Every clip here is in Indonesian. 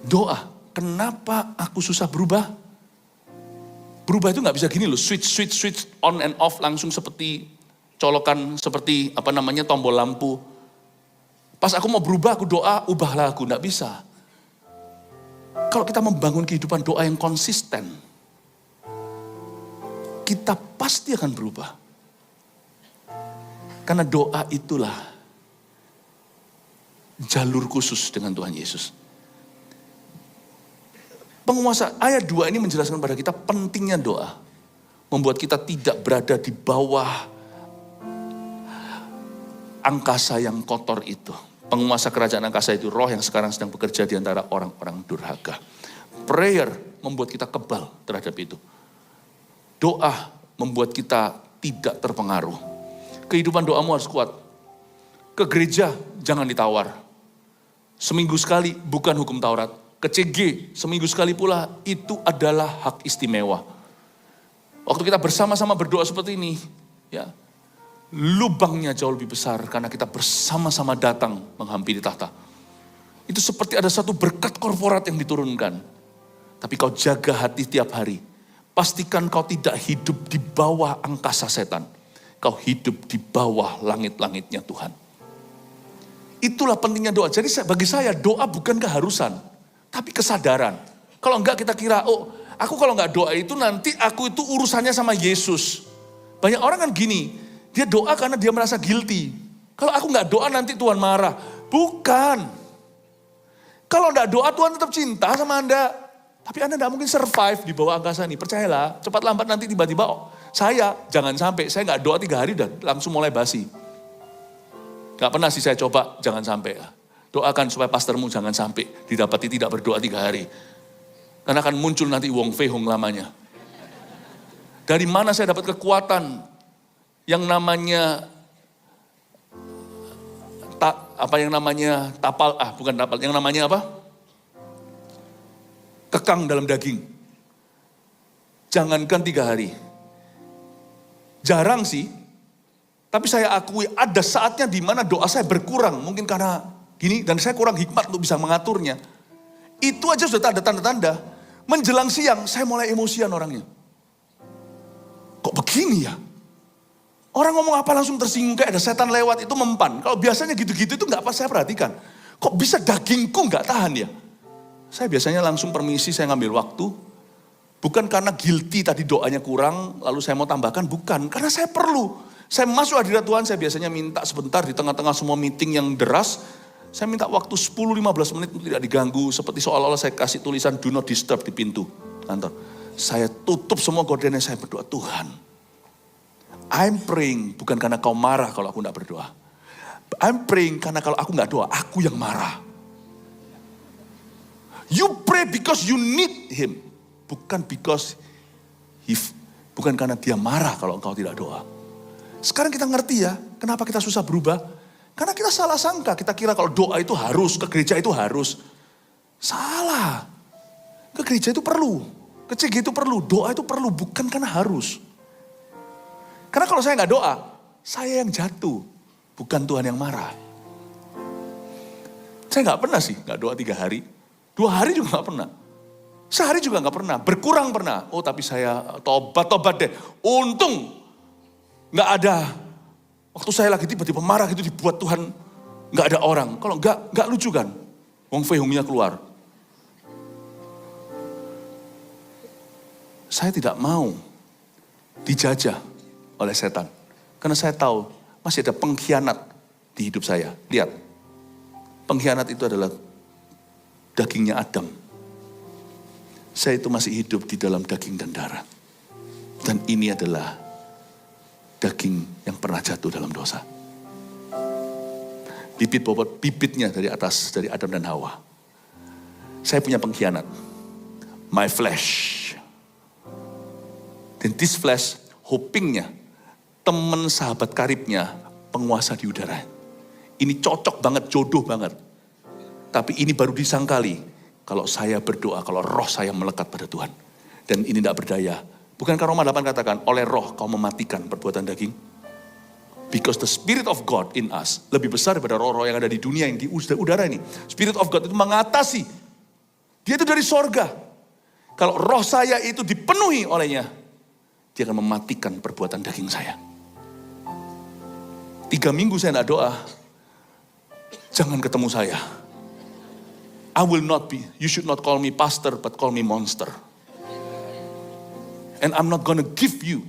Doa, kenapa aku susah berubah? Berubah itu gak bisa gini loh, switch on and off langsung seperti colokan, seperti tombol lampu. Pas aku mau berubah, aku doa, ubahlah aku, gak bisa. Kalau kita membangun kehidupan doa yang konsisten, kita pasti akan berubah. Karena doa itulah jalur khusus dengan Tuhan Yesus. Penguasa ayat 2 ini menjelaskan pada kita pentingnya doa. Membuat kita tidak berada di bawah angkasa yang kotor itu. Penguasa kerajaan angkasa itu roh yang sekarang sedang bekerja di antara orang-orang durhaka. Prayer membuat kita kebal terhadap itu. Doa membuat kita tidak terpengaruh. Kehidupan doamu harus kuat. Ke gereja jangan ditawar. Seminggu sekali bukan hukum Taurat. Ke CG seminggu sekali pula itu adalah hak istimewa. Waktu kita bersama-sama berdoa seperti ini, ya, lubangnya jauh lebih besar karena kita bersama-sama datang menghampiri tahta. Itu seperti ada satu berkat korporat yang diturunkan. Tapi kau jaga hati tiap hari. Pastikan kau tidak hidup di bawah angkasa setan. Kau hidup di bawah langit-langitnya Tuhan. Itulah pentingnya doa. Jadi bagi saya doa bukan keharusan, tapi kesadaran. Kalau enggak kita kira, oh aku kalau enggak doa itu nanti aku itu urusannya sama Yesus. Banyak orang kan gini, dia doa karena dia merasa guilty. Kalau aku enggak doa nanti Tuhan marah. Bukan. Kalau enggak doa Tuhan tetap cinta sama Anda. Tapi Anda enggak mungkin survive di bawah angkasa ini. Percayalah, cepat lambat nanti tiba-tiba, oh, saya jangan sampai, saya enggak doa 3 hari dan langsung mulai basi. Enggak pernah sih saya coba, jangan sampai. Doakan supaya pastormu jangan sampai didapati tidak berdoa 3 hari. Karena akan muncul nanti Wong Fei Hong lamanya. Dari mana saya dapat kekuatan yang namanya yang namanya apa? Kekang dalam daging. Jangankan 3 hari. Jarang sih. Tapi saya akui ada saatnya di mana doa saya berkurang. Mungkin karena gini dan saya kurang hikmat untuk bisa mengaturnya. Itu aja sudah ada tanda-tanda. Menjelang siang saya mulai emosian orangnya. Kok begini ya? Orang ngomong apa langsung tersinggung kayak ada setan lewat itu mempan. Kalau biasanya gitu-gitu itu gak pas saya perhatikan. Kok bisa dagingku gak tahan ya? Saya biasanya langsung permisi, saya ngambil waktu. Bukan karena guilty tadi doanya kurang, lalu saya mau tambahkan. Bukan, karena saya perlu. Saya masuk hadirat Tuhan, saya biasanya minta sebentar di tengah-tengah semua meeting yang deras. Saya minta waktu 10-15 menit untuk tidak diganggu. Seperti seolah-olah saya kasih tulisan do not disturb di pintu kantor. Saya tutup semua gordennya, saya berdoa, Tuhan. I'm praying bukan karena kau marah kalau aku tidak berdoa. I'm praying karena kalau aku nggak doa, aku yang marah. You pray because you need him. Bukan bukan karena dia marah kalau engkau tidak doa. Sekarang kita ngerti ya, kenapa kita susah berubah. Karena kita salah sangka, kita kira kalau doa itu harus, ke gereja itu harus. Salah. Ke gereja itu perlu, ke CG itu perlu, doa itu perlu, bukan karena harus. Karena kalau saya nggak doa, saya yang jatuh, bukan Tuhan yang marah. Saya nggak pernah sih, nggak doa 3 hari. 2 hari juga nggak pernah. Sehari juga nggak pernah. Berkurang pernah. Oh tapi saya tobat deh. Untung nggak ada. Waktu saya lagi tiba-tiba marah gitu dibuat Tuhan nggak ada orang. Kalau nggak lucu kan. Wong Fei Hongnya keluar. Saya tidak mau dijajah oleh setan. Karena saya tahu masih ada pengkhianat di hidup saya. Lihat. Pengkhianat itu adalah dagingnya Adam. Saya itu masih hidup di dalam daging dan darah. Dan ini adalah daging yang pernah jatuh dalam dosa. Bibitnya dari atas, dari Adam dan Hawa. Saya punya pengkhianat. My flesh. Dan this flesh, hopingnya, teman sahabat karibnya, penguasa di udara. Ini cocok banget, jodoh banget. Tapi ini baru disangkali kalau saya berdoa, kalau roh saya melekat pada Tuhan. Dan ini tidak berdaya. Bukankah Roma 8 katakan, oleh roh kau mematikan perbuatan daging? Because the spirit of God in us lebih besar daripada roh-roh yang ada di dunia yang di udara ini. Spirit of God itu mengatasi Dia itu dari sorga. Kalau roh saya itu dipenuhi olehnya, dia akan mematikan perbuatan daging saya. 3 minggu saya tidak doa, jangan ketemu saya. I will not be, you should not call me pastor, but call me monster. And I'm not gonna give you.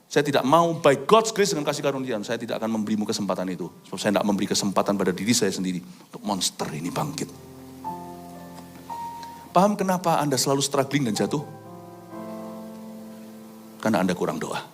Saya tidak mau, by God's grace dengan kasih karunia, saya tidak akan memberimu kesempatan itu. Sebab saya tidak memberi kesempatan pada diri saya sendiri untuk monster ini bangkit. Paham kenapa Anda selalu struggling dan jatuh? Karena Anda kurang doa.